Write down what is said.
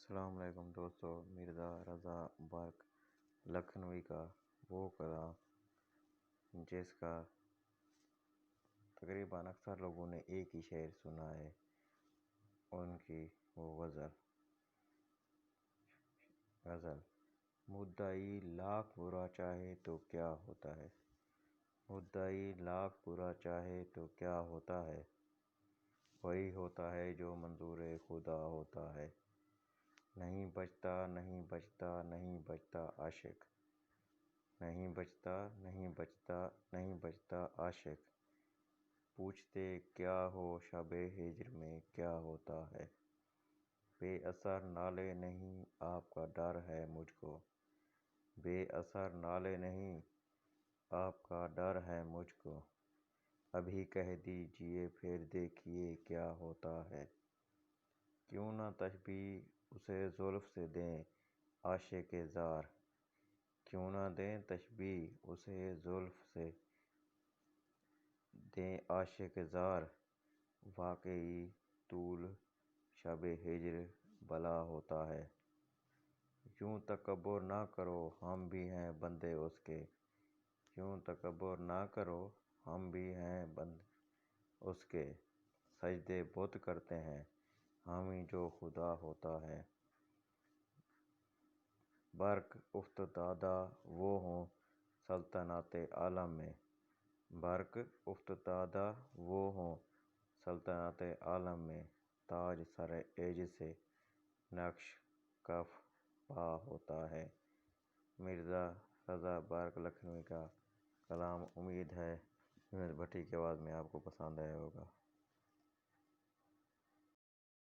السلام علیکم دوستو، مرزا رضا برق لکھنوی کا وہ کلام جس کا تقریباً اکثر لوگوں نے ایک ہی شعر سنا ہے، ان کی وہ غزل مدعی لاکھ برا چاہے تو کیا ہوتا ہے، مدعی لاکھ برا چاہے تو کیا ہوتا ہے، وہی ہوتا ہے جو منظور خدا ہوتا ہے۔ نہیں بچتا نہیں بچتا نہیں بچتا عاشق، نہیں بچتا نہیں بچتا نہیں بچتا عاشق، پوچھتے کیا ہو شب ہجر میں کیا ہوتا ہے۔ بے اثر نالے نہیں آپ کا ڈر ہے مجھ کو، بے اثر نالے نہیں آپ کا ڈر ہے مجھ کو، ابھی کہہ دیجئے پھر دیکھیے کیا ہوتا ہے۔ کیوں نہ تشبیہ اسے زلف سے دیں عاشق زار، کیوں نہ دیں تشبیہ اسے زلف سے دیں عاشق زار، واقعی طول شب ہجر بلا ہوتا ہے۔ یوں تکبر نہ کرو ہم بھی ہیں بندے اس کے، یوں تکبر نہ کرو ہم بھی ہیں بندے اس کے، سجدے بت کرتے ہیں ہم ہی جو خدا ہوتا ہے۔ برق افتادہ وہ ہوں سلطنت عالم میں، برق افتادہ وہ ہوں سلطنت عالم میں، تاج سر عز سے نقش کف پا ہوتا ہے۔ مرزا رضا برق لکھنوی کا کلام، امید ہے یونس بھٹی کی آواز میں آپ کو پسند آیا ہوگا۔